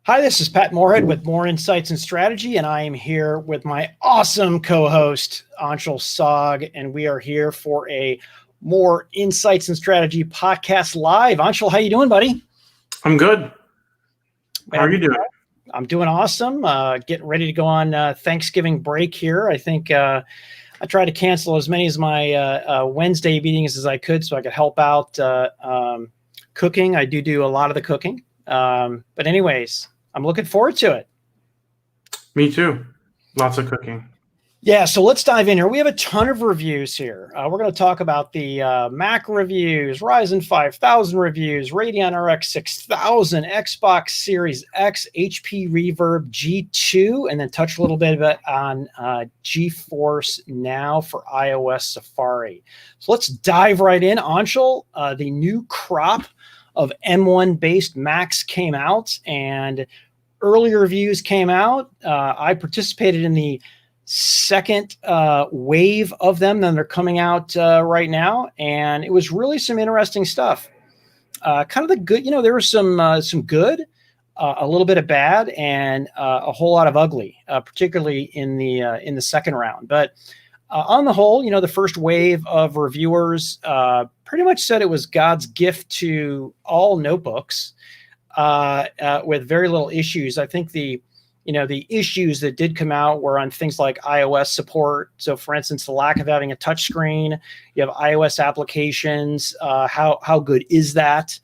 Hi, this is Pat Moorhead with More Insights and Strategy, and I am here with my awesome co-host, Anshel, and we are here for a More Insights and Strategy podcast live. Anshel, how you doing, buddy? I'm good. How are you doing? I'm doing awesome. Getting ready to go on Thanksgiving break here. I think I tried to cancel as many of my Wednesday meetings as I could so I could help out cooking. I do a lot of the cooking. But anyways, I'm looking forward to it. Me too. Lots of cooking. Yeah, so let's dive in here. We have a ton of reviews here. We're going to talk about the Mac reviews, Ryzen 5000 reviews, Radeon RX 6000, Xbox Series X, HP Reverb G2, and then touch a little bit on GeForce Now for iOS Safari. So let's dive right in. Anshel, the new crop of M1 based Macs came out, and early reviews came out. I participated in the second wave of them. Then they're coming out right now, and it was really some interesting stuff. Kind of the good, there was some good, a little bit of bad, and a whole lot of ugly, particularly in the second round. But on the whole, the first wave of reviewers pretty much said it was God's gift to all notebooks with very little issues. I think the issues that did come out were on things like iOS support. So, for instance, the lack of having a touchscreen. You have iOS applications. How good is that?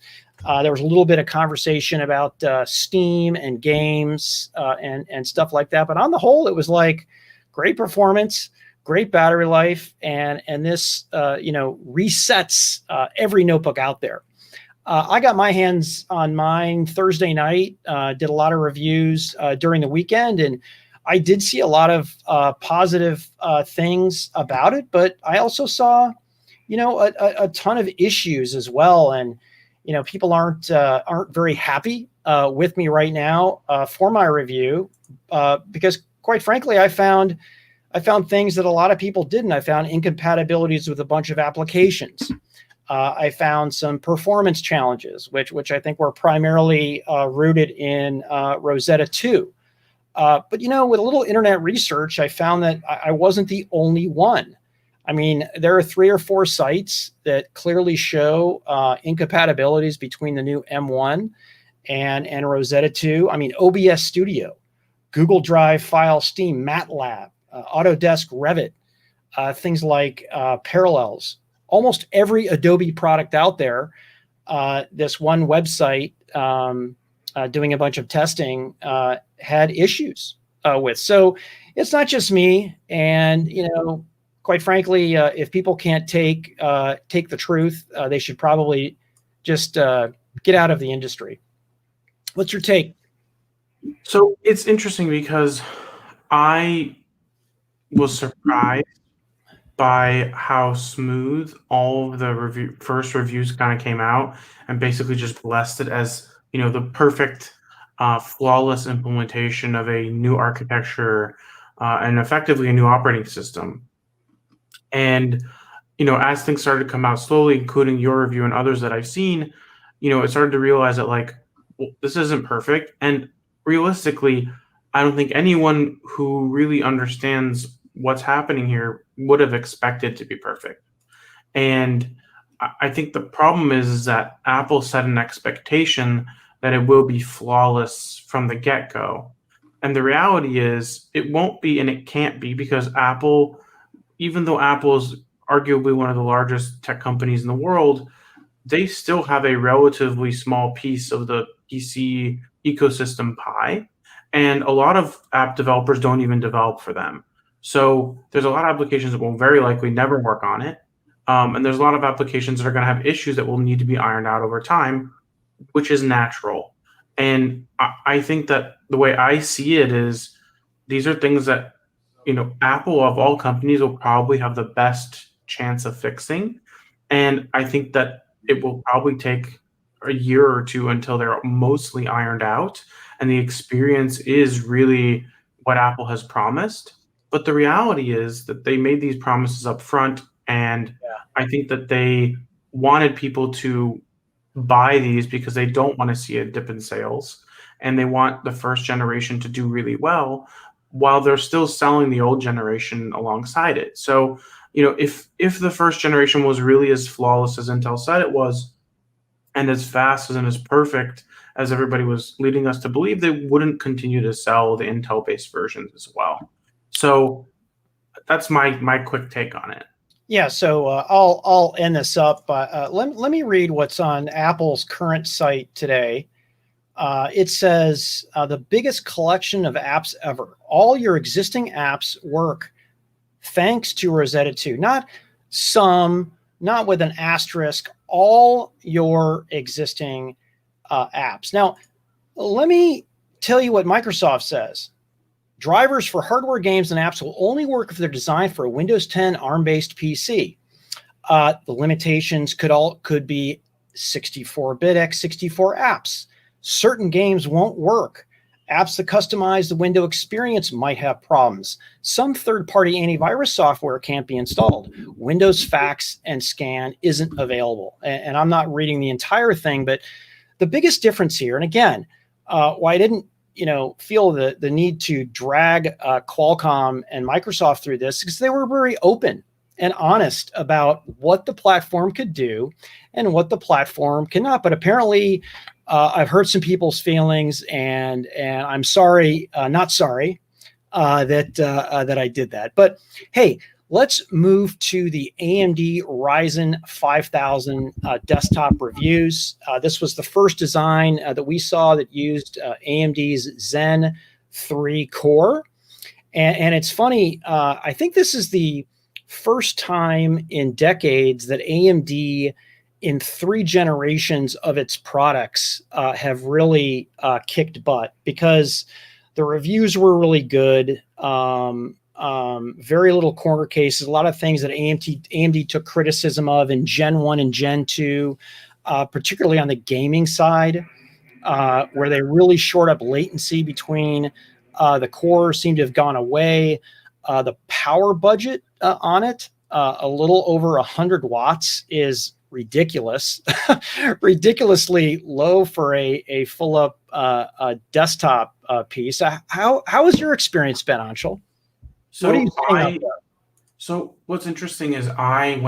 There was a little bit of conversation about Steam and games and stuff like that. But on the whole, it was like great performance, great battery life, and this resets every notebook out there. I got my hands on mine Thursday night, did a lot of reviews during the weekend, and I did see a lot of positive things about it, but I also saw, a ton of issues as well. And, people aren't very happy with me right now for my review because, quite frankly, I found things that a lot of people didn't. I found incompatibilities with a bunch of applications. I found some performance challenges, which I think were primarily rooted in Rosetta 2. But, with a little internet research, I found that I wasn't the only one. I mean, there are 3 or 4 sites that clearly show incompatibilities between the new M1 and Rosetta 2. I mean, OBS Studio, Google Drive, File, Steam, MATLAB, Autodesk, Revit, things like Parallels. Almost every Adobe product out there, this one website doing a bunch of testing had issues with. So it's not just me. And, quite frankly, if people can't take the truth, they should probably just get out of the industry. What's your take? So it's interesting because I was surprised by how smooth all of the first reviews kind of came out, and basically just blessed it as the perfect flawless implementation of a new architecture and effectively a new operating system. And as things started to come out slowly, including your review and others that I've seen, it started to realize that well, this isn't perfect. And realistically, I don't think anyone who really understands what's happening here would have expected to be perfect. And I think the problem is that Apple set an expectation that it will be flawless from the get-go. And the reality is it won't be, and it can't be, because Apple, even though Apple is arguably one of the largest tech companies in the world, they still have a relatively small piece of the PC ecosystem pie. And a lot of app developers don't even develop for them. So there's a lot of applications that will very likely never work on it. And there's a lot of applications that are going to have issues that will need to be ironed out over time, which is natural. And I think that the way I see it is these are things that, Apple of all companies will probably have the best chance of fixing. And I think that it will probably take a year or two until they're mostly ironed out. And the experience is really what Apple has promised. But the reality is that they made these promises up front, and I think that they wanted people to buy these because they don't want to see a dip in sales. and they want the first generation to do really well while they're still selling the old generation alongside it. So, if the first generation was really as flawless as Intel said it was, and as fast and as perfect as everybody was leading us to believe, they wouldn't continue to sell the Intel-based versions as well. So that's my quick take on it. Yeah, so I'll end this up. Let me read what's on Apple's current site today. It says the biggest collection of apps ever. All your existing apps work thanks to Rosetta 2. Not some, not with an asterisk. All your existing apps. Now, let me tell you what Microsoft says. Drivers for hardware games and apps will only work if they're designed for a Windows 10 ARM-based PC. The limitations could be 64-bit x64 apps. Certain games won't work. Apps that customize the window experience might have problems. Some third-party antivirus software can't be installed. Windows Fax and Scan isn't available. And I'm not reading the entire thing, but the biggest difference here, and again, why I didn't feel the need to drag Qualcomm and Microsoft through this, because they were very open and honest about what the platform could do and what the platform cannot. But apparently, I've hurt some people's feelings, and I'm sorry, not sorry that I did that. But hey, let's move to the AMD Ryzen 5000 desktop reviews. This was the first design that we saw that used AMD's Zen 3 core. And it's funny, I think this is the first time in decades that AMD, in 3 generations of its products, have really kicked butt, because the reviews were really good. Very little corner cases, a lot of things that AMD took criticism of in Gen 1 and Gen 2, particularly on the gaming side, where they really shored up latency between the cores, seemed to have gone away. The power budget on it, a little over 100 watts, is ridiculous, ridiculously low for a full-up desktop piece. How has your experience been, Anshel? So what's interesting is I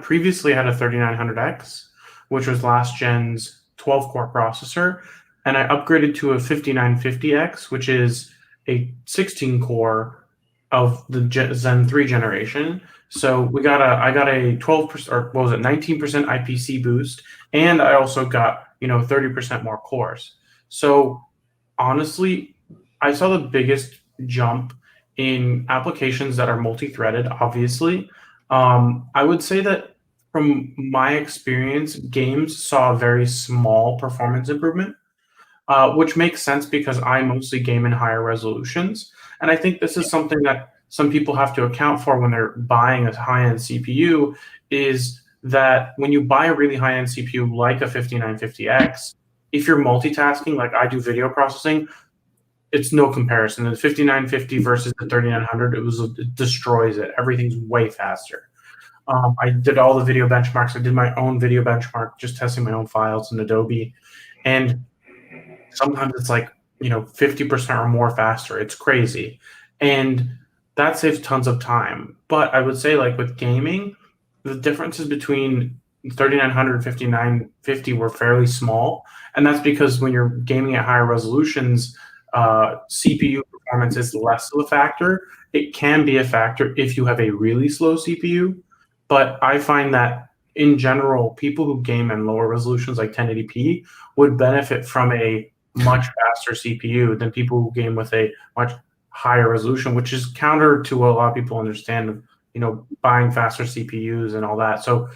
previously had a 3900X, which was last gen's 12-core processor, and I upgraded to a 5950X, which is a 16-core of the Zen 3 generation. So I got a 12%, or what was it, 19% IPC boost, and I also got 30% more cores. So honestly, I saw the biggest jump in applications that are multi-threaded, obviously. I would say that from my experience, games saw a very small performance improvement, which makes sense because I mostly game in higher resolutions. And I think this is something that some people have to account for when they're buying a high-end CPU, is that when you buy a really high-end CPU like a 5950X, if you're multitasking, like I do video processing, it's no comparison. The 5950 versus the 3900, it destroys it. Everything's way faster. I did all the video benchmarks. I did my own video benchmark, just testing my own files in Adobe. And sometimes it's like, 50% or more faster. It's crazy. And that saves tons of time. But I would say, like with gaming, the differences between 3900 and 5950 were fairly small. And that's because when you're gaming at higher resolutions, CPU performance is less of a factor. It can be a factor if you have a really slow CPU, but I find that in general, people who game in lower resolutions like 1080p would benefit from a much faster CPU than people who game with a much higher resolution, which is counter to what a lot of people understand of buying faster CPUs and all that. So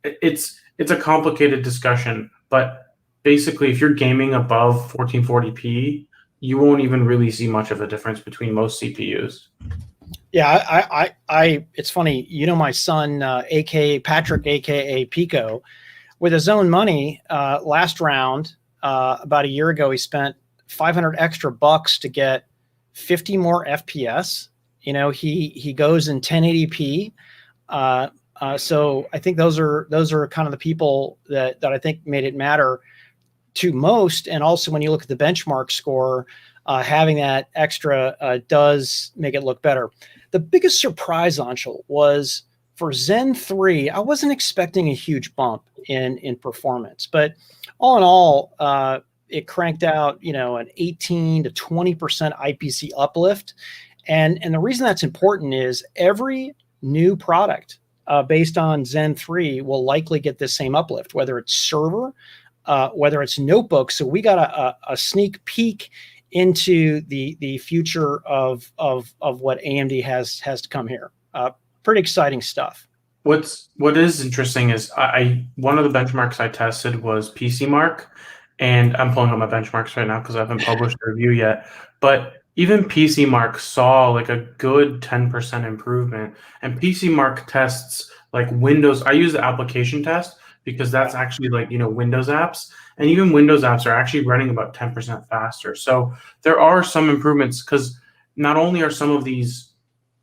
it's a complicated discussion, but basically, if you're gaming above 1440p, you won't even really see much of a difference between most CPUs. Yeah, it's funny. My son, aka Patrick, aka Pico, with his own money, last round, about a year ago, he spent $500 extra to get 50 more FPS. He goes in 1080p. So I think those are kind of the people that I think made it matter to most. And also when you look at the benchmark score, having that extra does make it look better. The biggest surprise, Anshel, was for Zen 3, I wasn't expecting a huge bump in performance, but all in all, it cranked out, an 18 to 20% IPC uplift. And the reason that's important is every new product based on Zen 3 will likely get this same uplift, whether it's server, whether it's notebook. So we got a sneak peek into the future of what AMD has to come here. Pretty exciting stuff. What is interesting is one of the benchmarks I tested was PC Mark, and I'm pulling up my benchmarks right now because I haven't published a review yet. But even PC Mark saw like a good 10% improvement, and PC Mark tests like Windows. I use the application test because that's actually like Windows apps, and even Windows apps are actually running about 10% faster. So there are some improvements because not only are some of these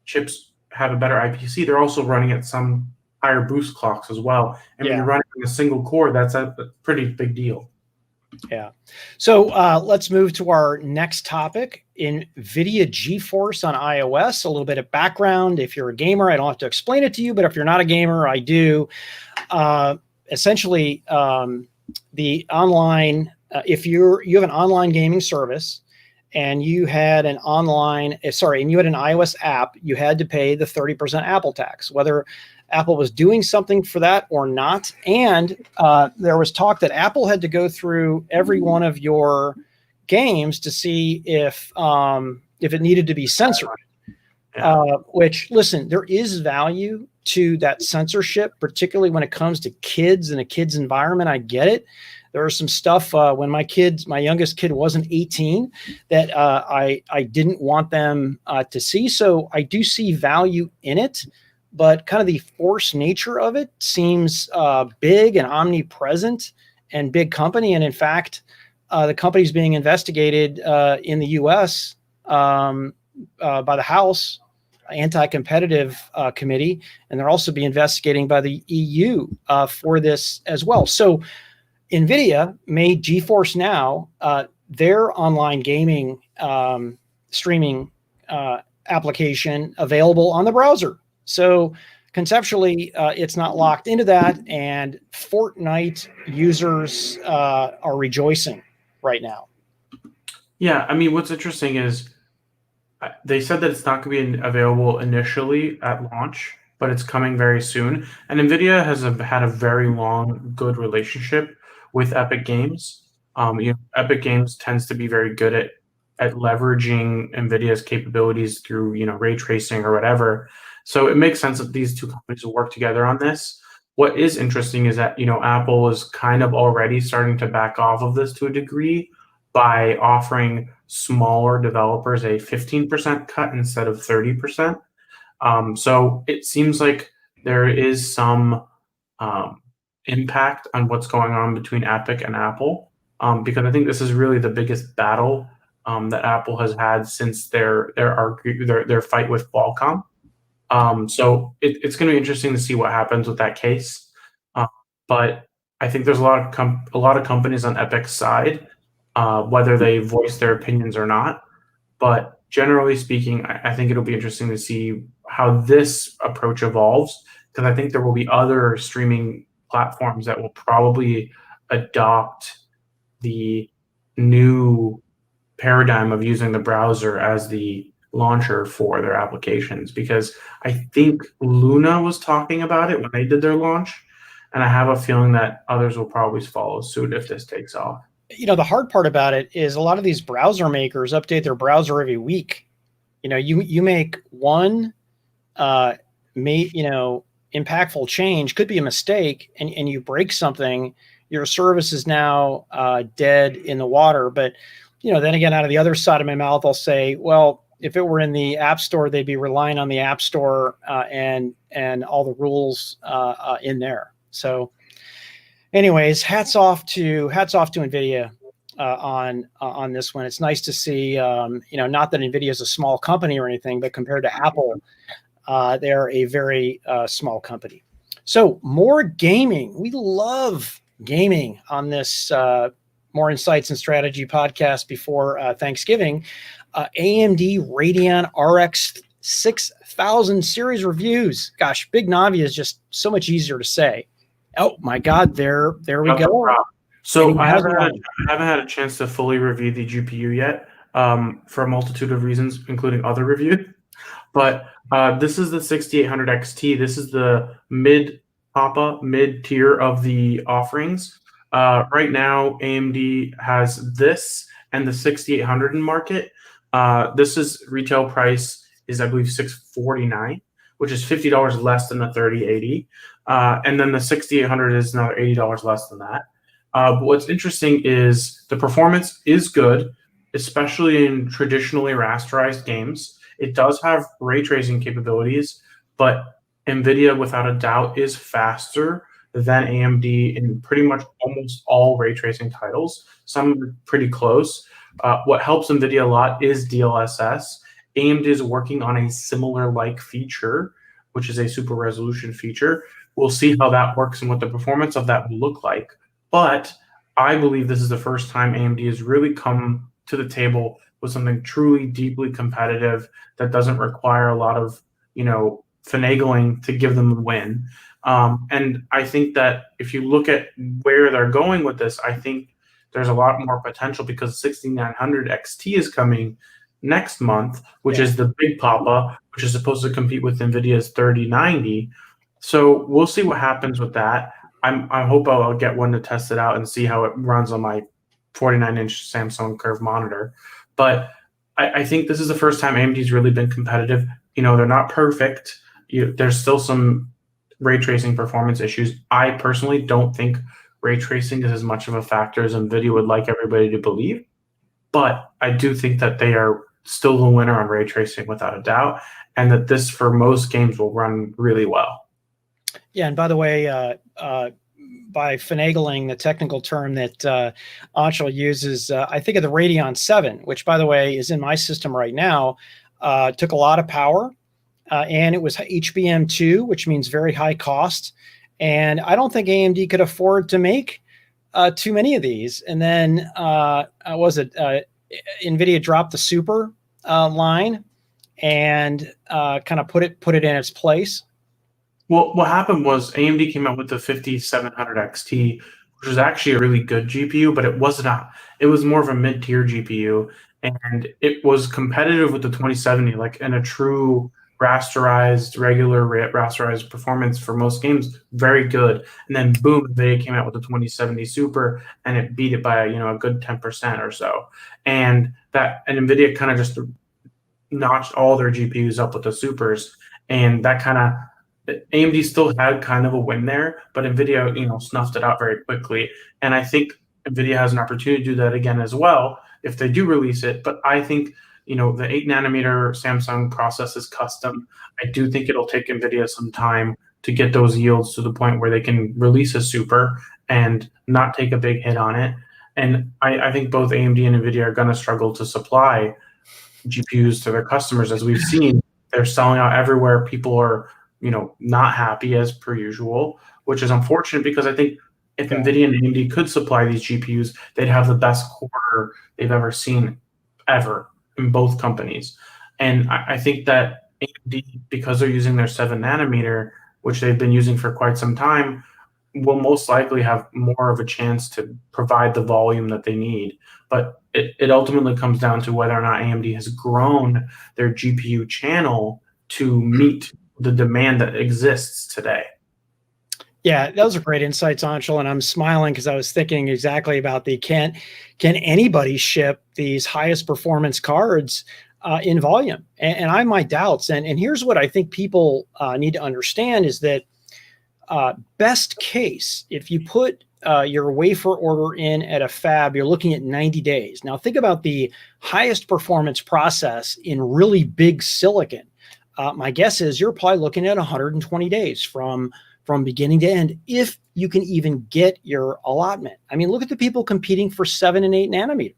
chips have a better IPC, they're also running at some higher boost clocks as well. And when you're running a single core, that's a pretty big deal. Yeah. So let's move to our next topic, NVIDIA GeForce on iOS. A little bit of background. If you're a gamer, I don't have to explain it to you, but if you're not a gamer, I do. Essentially, the online, if you have an online gaming service, and you had an iOS app, you had to pay the 30% Apple tax, whether Apple was doing something for that or not. And there was talk that Apple had to go through every one of your games to see if it needed to be censored. Which, listen, there is value to that censorship, particularly when it comes to kids in a kid's environment. I get it. There was some stuff when my youngest kid wasn't 18 that I didn't want them to see. So I do see value in it, but kind of the forced nature of it seems big and omnipresent and big company. And in fact, the company's being investigated in the U.S. By the House Anti-Competitive Committee, and they're also being investigating by the EU for this as well. So NVIDIA made GeForce Now their online gaming streaming application available on the browser. So conceptually, it's not locked into that, and Fortnite users are rejoicing right now. Yeah, I mean, what's interesting is they said that it's not going to be available initially at launch, but it's coming very soon. And NVIDIA has had a very long, good relationship with Epic Games. Epic Games tends to be very good at leveraging NVIDIA's capabilities through ray tracing or whatever. So it makes sense that these two companies will work together on this. What is interesting is that Apple is kind of already starting to back off of this to a degree by offering smaller developers a 15% cut instead of 30%. So it seems like there is some impact on what's going on between Epic and Apple, because I think this is really the biggest battle that Apple has had since their fight with Qualcomm. So it's going to be interesting to see what happens with that case. But I think there's a lot of companies on Epic's side, whether they voice their opinions or not. But generally speaking, I think it'll be interesting to see how this approach evolves, because I think there will be other streaming platforms that will probably adopt the new paradigm of using the browser as the launcher for their applications, because I think Luna was talking about it when they did their launch, and I have a feeling that others will probably follow suit if this takes off. The hard part about it is a lot of these browser makers update their browser every week. You make one impactful change, could be a mistake, and you break something, your service is now dead in the water. But then again, out of the other side of my mouth, I'll say, well, if it were in the App Store, they'd be relying on the App Store and all the rules in there. So anyways, hats off to NVIDIA on this one. It's nice to see, not that NVIDIA is a small company or anything, but compared to Apple, they're a very small company. So more gaming. We love gaming on this more insights and strategy podcast before Thanksgiving. AMD Radeon RX 6000 series reviews. Gosh, Big Navi is just so much easier to say. Oh my God, there we go. So I haven't had a chance to fully review the GPU yet, for a multitude of reasons, including other reviews. But this is the 6800 XT. This is the mid tier of the offerings. Right now, AMD has this and the 6800 in market. This is retail price is, I believe, $649, which is $50 less than the 3080. And then the 6800 is another $80 less than that. But what's interesting is the performance is good, especially in traditionally rasterized games. It does have ray tracing capabilities, but NVIDIA, without a doubt, is faster than AMD in pretty much almost all ray tracing titles. Some are pretty close. What helps NVIDIA a lot is DLSS. AMD is working on a similar like feature, which is a super resolution feature. We'll see how that works and what the performance of that will look like. But I believe this is the first time AMD has really come to the table with something truly deeply competitive that doesn't require a lot of, finagling to give them a win. And I think that if you look at where they're going with this, I think there's a lot more potential because 6900 XT is coming next month, which is the big papa, which is supposed to compete with NVIDIA's 3090. So we'll see what happens with that. I hope I'll get one to test it out and see how it runs on my 49-inch Samsung Curve monitor. But I think this is the first time AMD's really been competitive. They're not perfect. There's still some ray tracing performance issues. I personally don't think ray tracing is as much of a factor as NVIDIA would like everybody to believe. But I do think that they are still the winner on ray tracing without a doubt, and that this, for most games, will run really well. Yeah, and by the way, by finagling, the technical term that Anshel uses, I think of the Radeon 7, which, by the way, is in my system right now. Took a lot of power, and it was HBM2, which means very high cost. And I don't think AMD could afford to make too many of these. And then, NVIDIA dropped the Super line and kind of put it in its place. Well, what happened was AMD came out with the 5700 XT, which was actually a really good GPU, but it was not. It was more of a mid-tier GPU, and it was competitive with the 2070, like in a true regular rasterized performance for most games, very good. And then boom, they came out with the 2070 Super, and it beat it by a good 10% or so. And NVIDIA kind of just notched all their GPUs up with the Supers, and that kind of AMD still had kind of a win there, but NVIDIA, snuffed it out very quickly. And I think NVIDIA has an opportunity to do that again as well if they do release it. But I think, the 8-nanometer Samsung process is custom. I do think it'll take NVIDIA some time to get those yields to the point where they can release a Super and not take a big hit on it. And I think both AMD and NVIDIA are going to struggle to supply GPUs to their customers. As we've seen, they're selling out everywhere. People are not happy as per usual, which is unfortunate because I think if NVIDIA and AMD could supply these GPUs, they'd have the best quarter they've ever seen ever in both companies. And I think that AMD, because they're using their 7-nanometer, which they've been using for quite some time, will most likely have more of a chance to provide the volume that they need. But it ultimately comes down to whether or not AMD has grown their GPU channel to meet the demand that exists today. Yeah, those are great insights, Anshel, and I'm smiling because I was thinking exactly about can anybody ship these highest performance cards in volume? And I have my doubts. And here's what I think people need to understand is that best case, if you put your wafer order in at a fab, you're looking at 90 days. Now think about the highest performance process in really big silicon. My guess is you're probably looking at 120 days from beginning to end, if you can even get your allotment. I mean, look at the people competing for 7 and 8 nanometer.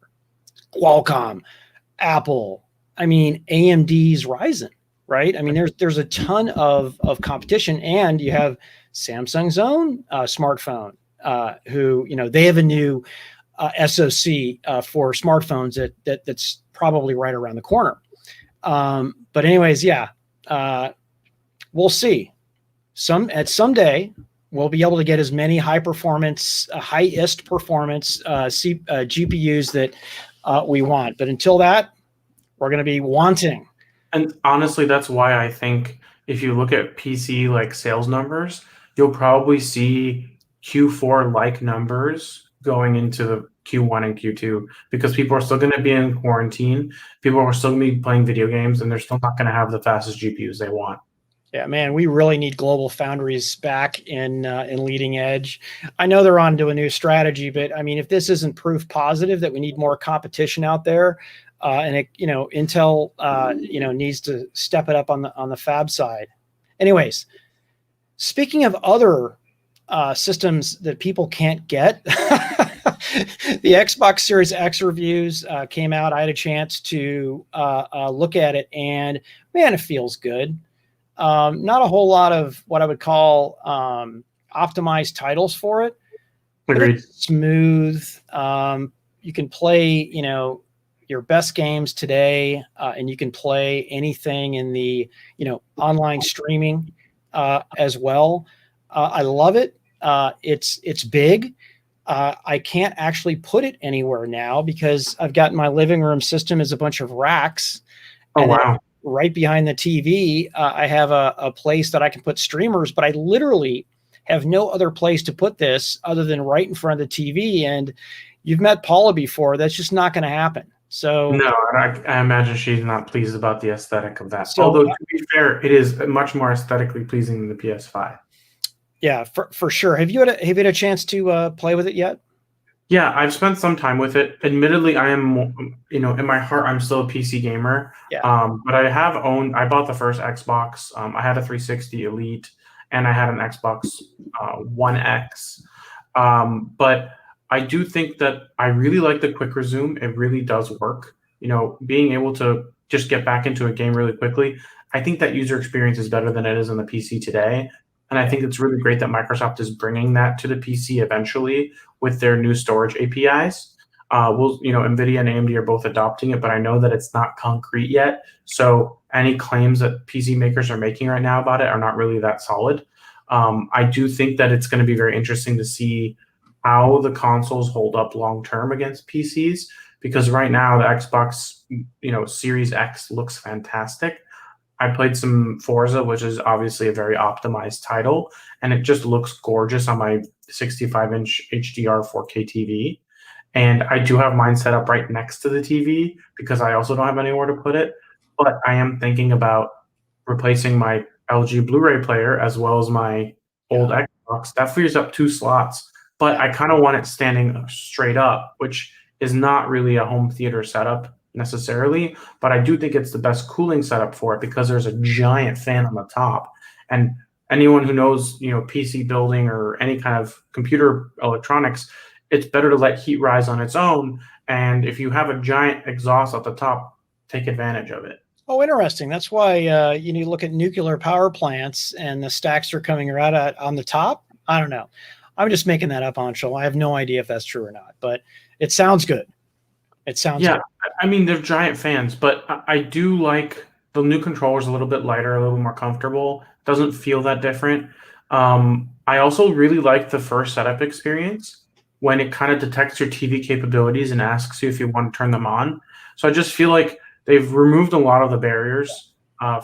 Qualcomm, Apple, AMD's Ryzen, right? I mean, there's a ton of competition, and you have Samsung's own smartphone, who, they have a new SoC for smartphones that's probably right around the corner. But anyways, yeah, we'll see. Someday we'll be able to get as many highest performance GPUs that we want. But until that, we're going to be wanting. And honestly, that's why I think if you look at PC like sales numbers, you'll probably see Q4 like numbers going into the Q1 and Q2 because people are still going to be in quarantine. People are still going to be playing video games, and they're still not going to have the fastest GPUs they want. Yeah, man, we really need global foundries back in leading edge. I know they're on to a new strategy, but I mean, if this isn't proof positive that we need more competition out there, and it, Intel, needs to step it up on the fab side. Anyways, speaking of other systems that people can't get, the Xbox Series X reviews came out. I had a chance to look at it, and man, it feels good. Not a whole lot of what I would call optimized titles for it. Agreed. It's smooth. You can play, your best games today, and you can play anything in the, online streaming as well. I love it. It's big. I can't actually put it anywhere now because I've got my living room system as a bunch of racks. Oh, wow. Right behind the TV, I have a place that I can put streamers, but I literally have no other place to put this other than right in front of the TV. And you've met Paula before. That's just not going to happen. So no, I imagine she's not pleased about the aesthetic of that. Although, to be fair, it is much more aesthetically pleasing than the PS5. Yeah, for sure. Have you had a chance to play with it yet? Yeah, I've spent some time with it. Admittedly, I am, in my heart, I'm still a PC gamer. Yeah. But I bought the first Xbox. I had a 360 Elite, and I had an Xbox One X. But I do think that I really like the quick resume. It really does work. Being able to just get back into a game really quickly. I think that user experience is better than it is on the PC today. And I think it's really great that Microsoft is bringing that to the PC eventually with their new storage APIs. NVIDIA and AMD are both adopting it, but I know that it's not concrete yet. So any claims that PC makers are making right now about it are not really that solid. I do think that it's going to be very interesting to see how the consoles hold up long-term against PCs, because right now the Xbox, Series X looks fantastic. I played some Forza, which is obviously a very optimized title, and it just looks gorgeous on my 65-inch HDR 4K TV. And I do have mine set up right next to the TV because I also don't have anywhere to put it. But I am thinking about replacing my LG Blu-ray player as well as my old Xbox. That frees up 2 slots, but I kind of want it standing straight up, which is not really a home theater setup necessarily, but I do think it's the best cooling setup for it because there's a giant fan on the top. And anyone who knows, PC building or any kind of computer electronics, it's better to let heat rise on its own. And if you have a giant exhaust at the top, take advantage of it. Oh, interesting. That's why you look at nuclear power plants and the stacks are coming right on the top. I don't know. I'm just making that up, Anshel. I have no idea if that's true or not, but it sounds good. It sounds good. I mean, they're giant fans, but I do like the new controller's a little bit lighter, a little more comfortable. Doesn't feel that different. I also really like the first setup experience when it kind of detects your TV capabilities and asks you if you want to turn them on. So I just feel like they've removed a lot of the barriers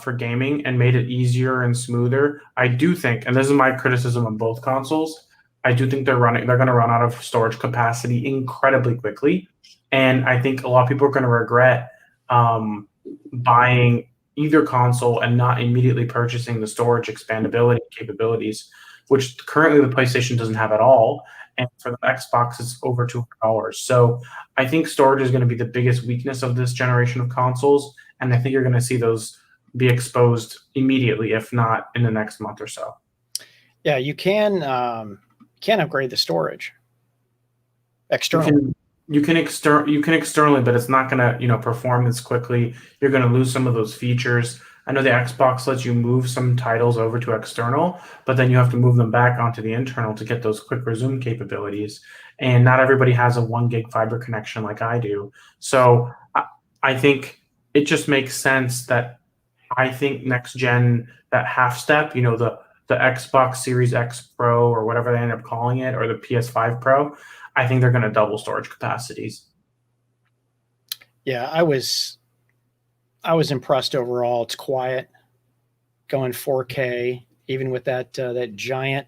for gaming and made it easier and smoother. I do think, and this is my criticism of both consoles, I do think they're going to run out of storage capacity incredibly quickly. And I think a lot of people are going to regret buying either console and not immediately purchasing the storage expandability capabilities, which currently the PlayStation doesn't have at all. And for the Xbox, it's over $200. So I think storage is going to be the biggest weakness of this generation of consoles. And I think you're going to see those be exposed immediately, if not in the next month or so. Yeah, you can upgrade the storage externally. You can externally, but it's not going to perform as quickly. You're going to lose some of those features. I know the Xbox lets you move some titles over to external, but then you have to move them back onto the internal to get those quick resume capabilities. and not everybody has a 1 gig fiber connection like I do. So I think it just makes sense that I think next gen, that half step, the Xbox Series X Pro or whatever they end up calling it, or the PS5 Pro, I think they're going to double storage capacities. Yeah, I was impressed overall. It's quiet, going 4K, even with that giant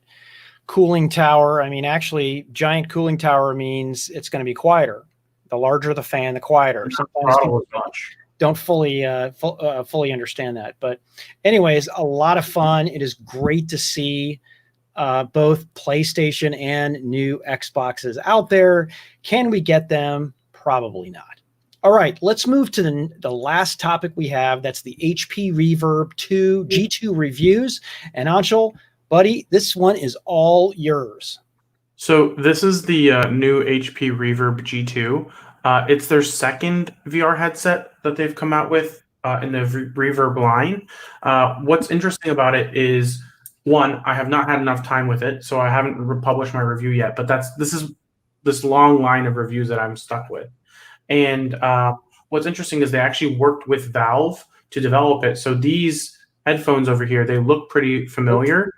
cooling tower. I mean, actually, giant cooling tower means it's going to be quieter. The larger the fan, the quieter. Sometimes people don't fully understand that. But anyways, a lot of fun. It is great to see both PlayStation and new Xboxes out there. Can we get them? Probably not. All right, let's move to the last topic we have. That's the HP Reverb G2 reviews. And Anshel, buddy, this one is all yours. So this is the new HP Reverb G2. It's their second VR headset that they've come out with in the Reverb line. What's interesting about it is, one, I have not had enough time with it, so I haven't published my review yet. But this is this long line of reviews that I'm stuck with. And what's interesting is they actually worked with Valve to develop it. So these headphones over here, they look pretty familiar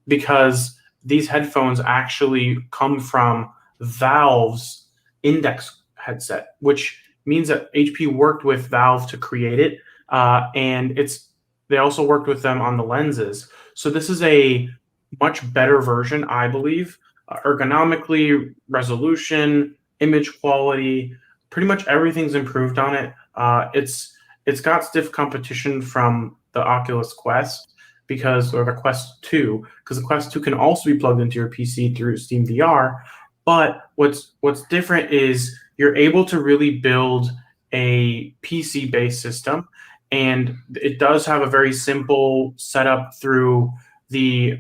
because these headphones actually come from Valve's Index headset, which means that HP worked with Valve to create it. And they also worked with them on the lenses. So this is a much better version, I believe, ergonomically, resolution, image quality, pretty much everything's improved on it. It's got stiff competition from the Oculus Quest or the Quest 2, because the Quest 2 can also be plugged into your PC through Steam VR. But what's different is you're able to really build a PC-based system, and it does have a very simple setup through the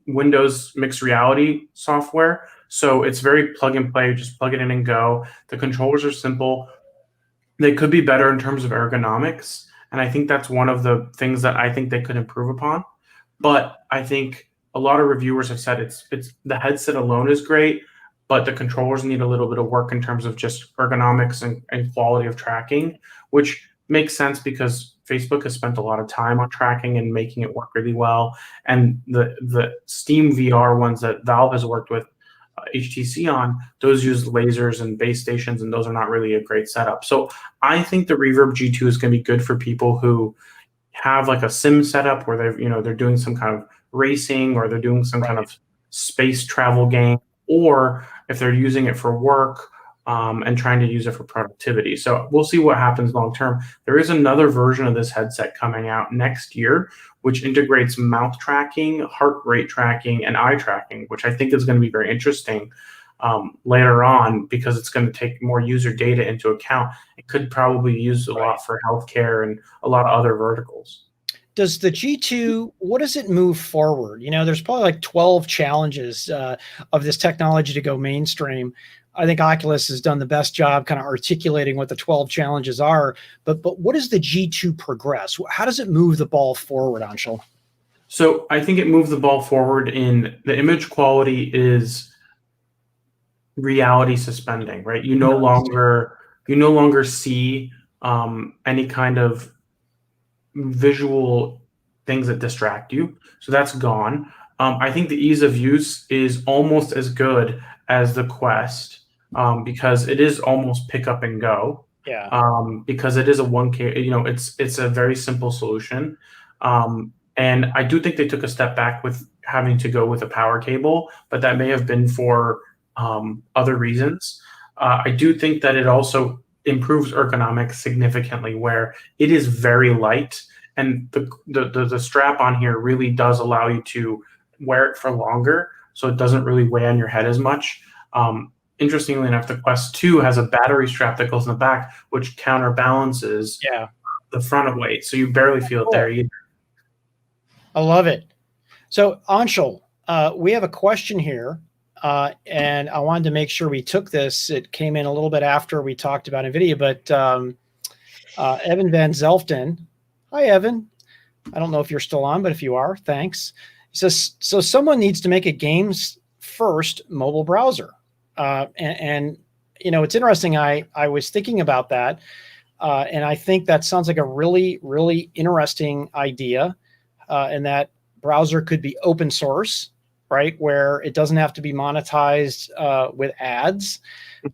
Windows mixed reality software. So it's very plug and play, just plug it in and go. The controllers are simple. They could be better in terms of ergonomics. And I think that's one of the things that I think they could improve upon. But I think a lot of reviewers have said it's the headset alone is great, but the controllers need a little bit of work in terms of just ergonomics and quality of tracking, which makes sense because Facebook has spent a lot of time on tracking and making it work really well. And the Steam VR ones that Valve has worked with HTC on, those use lasers and base stations, and those are not really a great setup. So I think the Reverb G2 is going to be good for people who have like a sim setup where they're doing some kind of racing, or they're doing some kind of space travel game, or if they're using it for work and trying to use it for productivity. So we'll see what happens long term. There is another version of this headset coming out next year, which integrates mouth tracking, heart rate tracking, and eye tracking, which I think is going to be very interesting later on, because it's going to take more user data into account. It could probably be used a lot for healthcare and a lot of other verticals. Does the G2, what does it move forward? There's probably like 12 challenges of this technology to go mainstream. I think Oculus has done the best job kind of articulating what the 12 challenges are. But what does the G2 progress? How does it move the ball forward, Anshel? So I think it moves the ball forward in the image quality is reality suspending, right? You no longer see any kind of visual things that distract you. So that's gone. I think the ease of use is almost as good as the Quest, because it is almost pick up and go. Yeah. Because it is a 1K, it's a very simple solution. And I do think they took a step back with having to go with a power cable, but that may have been for other reasons. I do think that it also improves ergonomics significantly, where it is very light, and the strap on here really does allow you to wear it for longer, so it doesn't really weigh on your head as much. Interestingly enough, the Quest 2 has a battery strap that goes in the back, which counterbalances the front weight, so you barely feel it there either. I love it. So Anshel, we have a question here. And I wanted to make sure we took this. It came in a little bit after we talked about NVIDIA, but Evan Van Zelfden. Hi, Evan. I don't know if you're still on, but if you are, thanks. He says, so someone needs to make a games first mobile browser. And you know, it's interesting. I was thinking about that, and I think that sounds like a really, really interesting idea, and that browser could be open source, right? Where it doesn't have to be monetized with ads.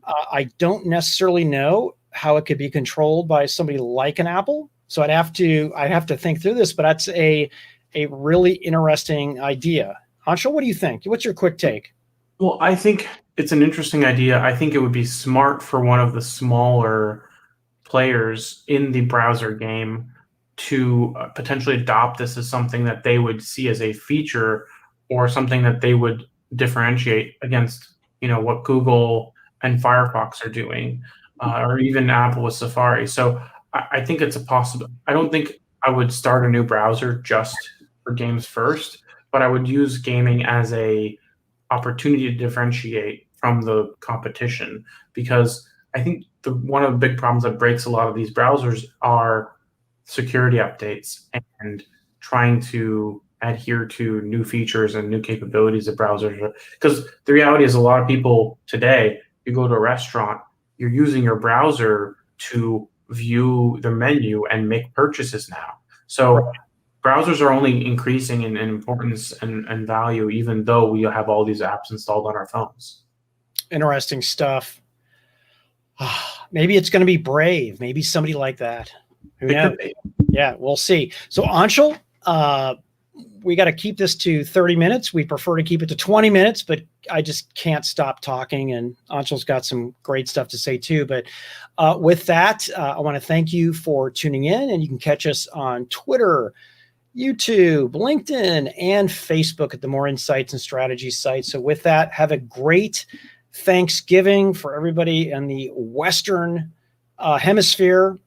I don't necessarily know how it could be controlled by somebody like an Apple. So I'd have to think through this, but that's a really interesting idea. Anshel, what do you think? What's your quick take? Well, I think it's an interesting idea. I think it would be smart for one of the smaller players in the browser game to potentially adopt this as something that they would see as a feature or something that they would differentiate against, what Google and Firefox are doing, or even Apple with Safari. So I think it's a possible. I don't think I would start a new browser just for games first, but I would use gaming as a opportunity to differentiate from the competition, because I think one of the big problems that breaks a lot of these browsers are security updates and trying to adhere to new features and new capabilities of browsers. Because the reality is, a lot of people today, you go to a restaurant, you're using your browser to view the menu and make purchases now. So browsers are only increasing in importance and value, even though we have all these apps installed on our phones. Interesting stuff. Maybe it's going to be Brave. Maybe somebody like that. Who knows? Yeah, we'll see. So Anshel, we got to keep this to 30 minutes. We prefer to keep it to 20 minutes, but I just can't stop talking. And Anshel's got some great stuff to say too. But with that, I want to thank you for tuning in. And you can catch us on Twitter, YouTube, LinkedIn, and Facebook at the More Insights and Strategies site. So with that, have a great Thanksgiving for everybody in the Western Hemisphere.